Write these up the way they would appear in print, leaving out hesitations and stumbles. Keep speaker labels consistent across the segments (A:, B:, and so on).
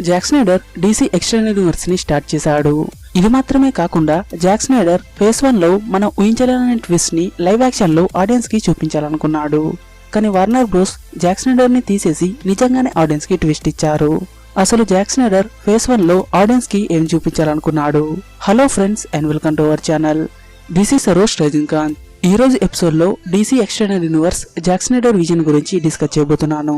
A: Jack Schneider DC extended universe ని start చేశాడు. ఇది మాత్రమే కాకుండా జాక్ స్నైడర్ ఫేజ్ 1 లో మనం ఊహించలేని ట్విస్ట్ ని లైవ్ యాక్షన్ లో ఆడియన్స్ కి చూపించాలనుకున్నాడు. కానీ వార్నర్ బ్రోస్ జాక్ స్నైడర్ ని తీసేసి నిజంగానే ఆడియన్స్ కి ట్విస్ట్ ఇచ్చారు. అసలు జాక్ స్నైడర్ ఫేజ్ 1 లో ఆడియన్స్ కి ఏం చూపించాలనుకున్నాడు? Hello friends and welcome to our channel. This is Saroj Rajinikanth. ఈ రోజు ఎపిసోడ్ లో DC extended universe Zack Snyder vision గురించి డిస్కస్ చేయబోతున్నాను.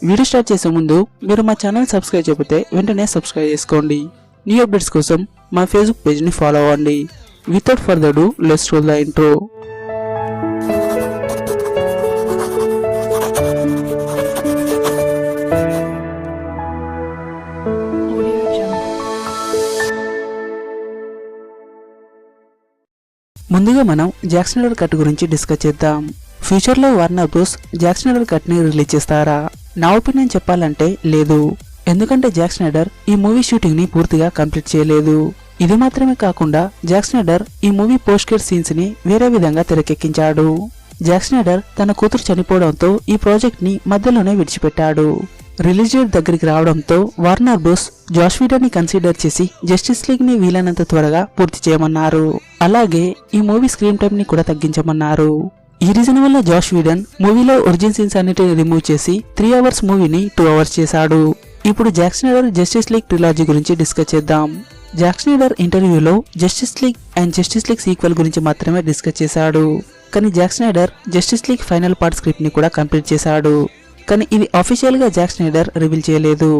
A: వీడియో స్టార్ట్ చేసే ముందు మీరు మా ఛానల్ సబ్స్క్రైబ్ చేయకపోతే వెంటనే సబ్స్క్రైబ్ చేసుకోండి. న్యూ అప్డేట్స్ కోసం మా ఫేస్బుక్ పేజ్ ని ఫాలో అవ్వండి. Without further do let's roll the intro. ముందుగా మనం జాక్ స్నైడర్ కట్ గురించి డిస్కస్ చేద్దాం. ఫ్యూచర్ లో Warner bros Jack Snyder cut ని రిలీజ్ చేస్తారా? నా ఒపీనియన్ చెప్పాలంటే లేదు. ఎందుకంటే జాక్ స్నైడర్ ఈ మూవీ షూటింగ్ ని పూర్తిగా కంప్లీట్ చేయలేదు. ఇది మాత్రమే కాకుండా జాక్ స్నైడర్ ఈ మూవీ పోస్ట్ క్రెడిట్ సీన్స్ ని వేరే విధంగా తెరకెక్కించాడు. జాక్ స్నైడర్ తన కూతురు చనిపోవడంతో ఈ ప్రాజెక్ట్ ని మధ్యలోనే విడిచిపెట్టాడు. రిలీజ్ డేట్ దగ్గరికి రావడంతో వార్నర్ బ్రోస్ జాష్ వీడన్ ని కన్సిడర్ చేసి జస్టిస్ లీగ్ ని వీలైనంత త్వరగా పూర్తి చేయమన్నారు. అలాగే ఈ మూవీ స్క్రీన్ టైం ని కూడా తగ్గించమన్నారు. ఈ రీజన్ వల్ల జాష్ వీడన్ మూవీలో ఒరిజిన్ సీన్స్ అన్నిటిని రిమూవ్ చేసి 3 అవర్స్ మూవీని 2 అవర్స్ చేశాడు. ఇప్పుడు జాక్ స్నైడర్ జస్టిస్ లీగ్ ట్రిలాజీ గురించి డిస్కస్ చేద్దాం. జాక్ స్నైడర్ ఇంటర్వ్యూలో justice league and justice league sequel గురించి మాత్రమే డిస్కస్ చేశాడు. కానీ Jack Schneider justice league final part script ని కూడా కంప్లీట్ చేశాడు. కానీ ఇది అఫీషియల్ గా జాక్ స్నైడర్ రివీల్ చేయలేదు.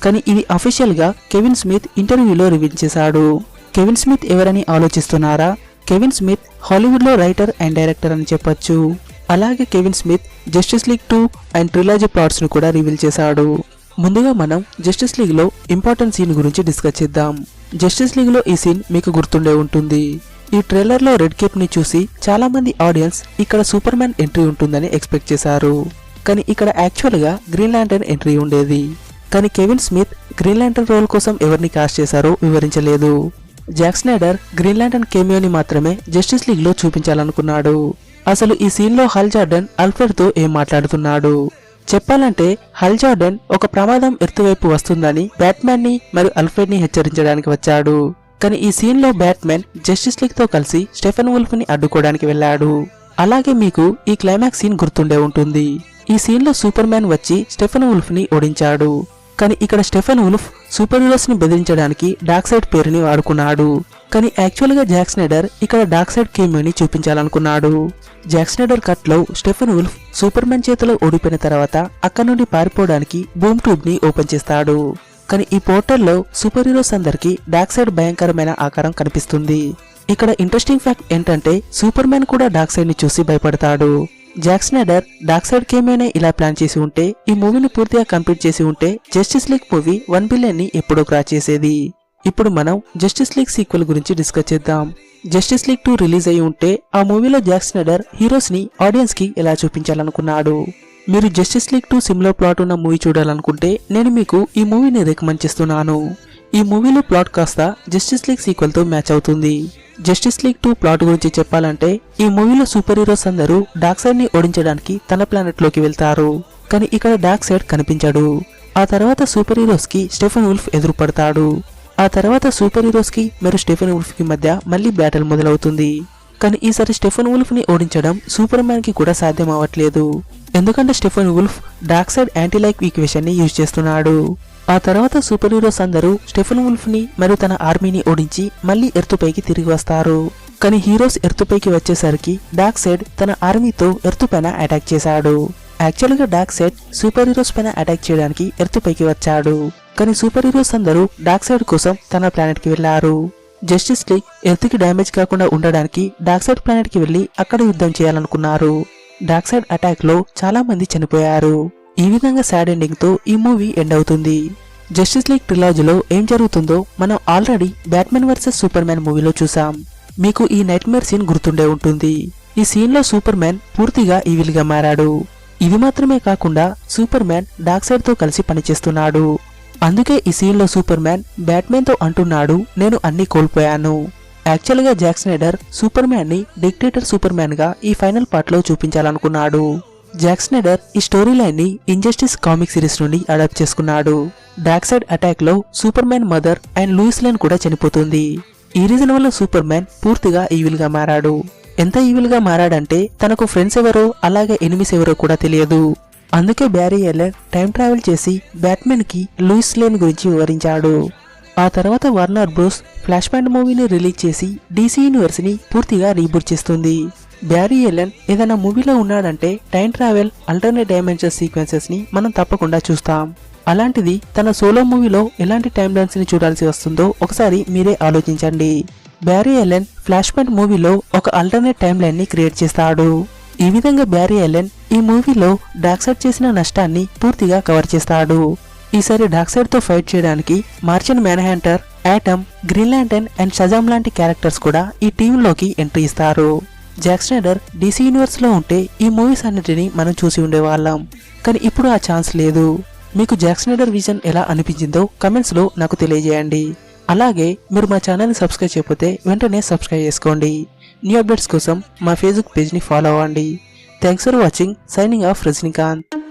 A: కానీ ఇది అఫీషియల్ గా కెవిన్ స్మిత్ ఇంటర్వ్యూలో రివీల్ చేశాడు. కెవిన్ స్మిత్ ఎవరని ఆలోచిస్తున్నారా? కెవిన్ స్మిత్ హాలీవుడ్ లో రైటర్ అండ్ డైరెక్టర్ అని చెప్పొచ్చు. అలాగే Kevin Smith Justice League 2 and trilogy plots ను కూడా రివీల్ చేశాడు. ముందుగా మనం జస్టిస్ లీగ్ లో ఇంపార్టెంట్ సీన్ గురించి డిస్కస్ చేద్దాం. జస్టిస్ లీగ్ లో ఈ సీన్ మీకు గుర్తుండే ఉంటుంది. ఈ ట్రైలర్ లో రెడ్ కేప్ ని చూసి చాలా మంది ఆడియన్స్ ఇక్కడ సూపర్ మ్యాన్ ఎంట్రీ ఉంటుందని ఎక్స్పెక్ట్ చేశారు. కానీ ఇక్కడ యాక్చువల్ గా గ్రీన్ ల్యాంటర్న్ ఎంట్రీ ఉండేది. కానీ Kevin Smith Green Lantern role కోసం ఎవరిని కాస్ట్ చేశారో వివరించలేదు. జాక్ స్నైడర్ గ్రీన్ ల్యాంటర్న్ కేమియోని మాత్రమే జస్టిస్ లీగ్ లో చూపించాలనుకున్నాడు. అసలు ఈ సీన్ లో హల్ జార్డన్ ఆల్ఫ్రెడ్ తో ఏం మాట్లాడుతున్నాడు? చెప్పాలంటే హల్ జార్డన్ ఒక ప్రమాదం ఎర్త్ వైపు వస్తుందని బ్యాట్మ్యాన్ ని మరియు ఆల్ఫ్రెడ్ ని హెచ్చరించడానికి వచ్చాడు. కానీ ఈ సీన్ లో బ్యాట్మ్యాన్ జస్టిస్ లీగ్ తో కలిసి స్టెఫెన్ వుల్ఫ్ ని అడ్డుకోవడానికి వెళ్లాడు. అలాగే మీకు ఈ క్లైమాక్స్ సీన్ గుర్తుండే ఉంటుంది. ఈ సీన్ లో సూపర్ మ్యాన్ వచ్చి స్టెఫెన్ వుల్ఫ్ ని ఓడించాడు. కానీ ఇక్కడ స్టెఫెన్ వుల్ఫ్ సూపర్ హీరోస్ ని బెదిరించడానికి డార్క్ సైడ్ పేరుని వాడుకున్నాడు. కానీ యాక్చువల్ గా జాక్ స్నైడర్ ఇక్కడ డార్క్ సైడ్ కేమియోని చూపించాలనుకున్నాడు. జాక్ స్నైడర్ కట్ లో స్టెఫెన్ వుల్ఫ్ సూపర్ మ్యాన్ చేతిలో ఓడిపోయిన తర్వాత అక్కడ నుండి పారిపోవడానికి బూమ్ ట్యూబ్ ని ఓపెన్ చేస్తాడు. కానీ ఈ పోర్టల్ లో సూపర్ హీరోస్ అందరికి డార్క్ సైడ్ భయంకరమైన ఆకారం కనిపిస్తుంది. ఇక్కడ ఇంట్రెస్టింగ్ ఫ్యాక్ట్ ఏంటంటే సూపర్ మ్యాన్ కూడా డార్క్ సైడ్ ని చూసి భయపడతాడు. జాక్ స్నైడర్ డార్క్ సైడ్ కేమియోనే ఇలా ప్లాన్ చేసి ఉంటే ఈ మూవీని పూర్తిగా కంప్లీట్ చేసి ఉంటే జస్టిస్ లీగ్ మూవీ 1 బిలియన్ ని ఎప్పుడో క్రాస్ చేసేది. ఇప్పుడు మనం జస్టిస్ లీగ్ సీక్వెల్ గురించి డిస్కస్ చేద్దాం. జస్టిస్ లీగ్ 2 రిలీజ్ అయి ఉంటే ఆ మూవీలో జాక్ స్నైడర్ హీరోస్ ని ఆడియన్స్ కి ఎలా చూపించాలనుకున్నాడు? మీరు జస్టిస్ లీగ్ 2 సిమిలర్ ప్లాట్ ఉన్న మూవీ చూడాలనుకుంటే నేను మీకు ఈ మూవీని రికమెండ్ చేస్తున్నాను. ఈ మూవీలో ప్లాట్ కాస్త జస్టిస్ లీగ్ సీక్వెల్ తో మ్యాచ్ అవుతుంది. జస్టిస్ లీగ్ 2 ప్లాట్ గురించి చెప్పాలంటే ఈ మూవీలో సూపర్ హీరోస్ అందరూ డార్క్ సైడ్ ని ఓడించడానికి తన ప్లానెట్ లోకి వెళ్తారు. కానీ ఇక్కడ డార్క్ సైడ్ కనిపించడు. ఆ తర్వాత సూపర్ హీరోస్ కి స్టెఫెన్ వుల్ఫ్ ఎదురుపడతాడు. ఆ తర్వాత సూపర్ హీరోస్ కి మరియు స్టెఫెన్ వుల్ఫ్ కి మధ్య మళ్ళీ బ్యాటిల్ మొదలవుతుంది. కానీ ఈసారి స్టెఫెన్ వుల్ఫ్ ని ఓడించడం సూపర్ మ్యాన్ కి కూడా సాధ్యం అవ్వట్లేదు. ఎందుకంటే Stephen wolf dark side anti like equation ని యూజ్ చేస్తున్నాడు. ఆ తర్వాత సూపర్ హీరోస్ అందరూ స్టెఫెన్ వుల్ఫ్ ని మరియు తన ఆర్మీని ఓడించి మళ్ళీ ఎర్తుపైకి తిరిగి వస్తారు. కానీ హీరోస్ ఎర్తుపైకి వచ్చేసరికి డార్క్ సైడ్ తన ఆర్మీతో ఎర్తు పైన అటాక్ చేశాడు. యాక్చువల్ గా డార్క్ సైడ్ సూపర్ హీరోస్ పైన అటాక్ చేయడానికి ఎర్తుపైకి వచ్చాడు. కానీ సూపర్ హీరోస్ అందరూ డార్క్ సైడ్ కోసం తన ప్లానెట్ కి వెళ్లారు. జస్టిస్ లీగ్ ఎర్త్ కి డ్యామేజ్ కాకుండా ఉండడానికి డార్క్ సైడ్ ప్లానెట్ కి వెళ్లి అక్కడ యుద్ధం చేయాలనుకున్నారు. డార్క్ సైడ్ అటాక్ లో చాలా మంది చనిపోయారు. ఈ విధంగా సాడ్ ఎండింగ్ తో ఈ మూవీ ఎండ్ అవుతుంది. జస్టిస్ లీగ్ ట్రిలాజీలో ఏం జరుగుతుందో మనం already batsmen versus super man మూవీలో చూసాం. మీకు ఈ నైట్ మేర్ సీన్ గుర్తుండే ఉంటుంది. ఈ సీన్ లో సూపర్ మ్యాన్ పూర్తిగా ఈవిల్ గా మారాడు. ఇది మాత్రమే కాకుండా సూపర్ మ్యాన్ డార్క్ సైడ్ తో కలిసి పనిచేస్తున్నాడు. అందుకే ఈ సీన్ లో సూపర్ మ్యాన్ బ్యాట్మెన్ తో అంటున్నాడు, నేను అన్ని కోల్పోయాను. యాక్చువల్ గా జాక్ స్నైడర్ సూపర్ మ్యాన్ ని డిక్టేటర్ సూపర్ మ్యాన్ గా ఈ ఫైనల్ పార్ట్ లో చూపించాలనుకున్నాడు. జాక్ స్నైడర్ ఈ స్టోరీ లైన్ ని ఇంజస్టిస్ కామిక్ సిరీస్ నుండి అడాప్ట్ చేసుకున్నాడు. డార్క్ సైడ్ అటాక్ లో Superman mother and Lois Lane కూడా చనిపోతుంది. ఈ రీజన్ వల్ల సూపర్ మ్యాన్ పూర్తిగా ఈవిల్ గా మారాడు. ఎంత ఈవిల్ గా మారాడంటే తనకు ఫ్రెండ్స్ ఎవరో అలాగే ఎనిమిస్ ఎవరో కూడా తెలియదు. అందుకే బ్యారీ ఎలెన్ టైం ట్రావెల్ చేసి బ్యాట్మెన్ కి లూయిస్ లేన్ గురించి వివరించాడు. ఆ తర్వాత వార్నర్ బ్రోస్ ఫ్లాష్ పాయింట్ మూవీని రిలీజ్ చేసి DC యూనివర్స్ ని పూర్తిగా రీబూట్ చేస్తుంది. బ్యారీ ఎలెన్ ఏదైనా మూవీలో ఉన్నాడంటే time travel, alternate dimension sequences ని మనం తప్పకుండా చూస్తాం. అలాంటిది తన సోలో మూవీలో ఎలాంటి టైం లైన్స్ ని చూడాల్సి వస్తుందో ఒకసారి మీరే ఆలోచించండి. బ్యారీ ఎలెన్ ఫ్లాష్ పాయింట్ మూవీలో ఒక ఆల్టర్నేట్ టైం లైన్ ని క్రియేట్ చేస్తాడు. ఈ విధంగా బ్యారీ ఎలెన్ ఈ మూవీలో డార్క్ సైడ్ చేసిన నష్టాన్ని పూర్తిగా కవర్ చేస్తాడు. ఈసారి డార్క్ సైడ్ తో ఫైట్ చేయడానికి Martin man Hunter, atom, green lantern and Shazam లాంటి క్యారెక్టర్స్ కూడా ఈ టీంలోకి ఎంట్రీ ఇస్తారు. జాక్ స్నైడర్ DC యూనివర్స్ లో ఉంటే ఈ మూవీస్ అన్నిటిని మనం చూసి ఉండేవాళ్ళం. కానీ ఇప్పుడు ఆ ఛాన్స్ లేదు. మీకు జాక్ స్నైడర్ విజన్ ఎలా అనిపించిందో కమెంట్స్ లో నాకు తెలియజేయండి. అలాగే మీరు మా ఛానల్ని సబ్స్క్రైబ్ చేయకపోతే వెంటనే సబ్స్క్రైబ్ చేసుకోండి. న్యూ అప్డేట్స్ కోసం మా ఫేస్బుక్ పేజ్ని ఫాలో అవ్వండి. Thanks for watching. Signing off Rajinikanth.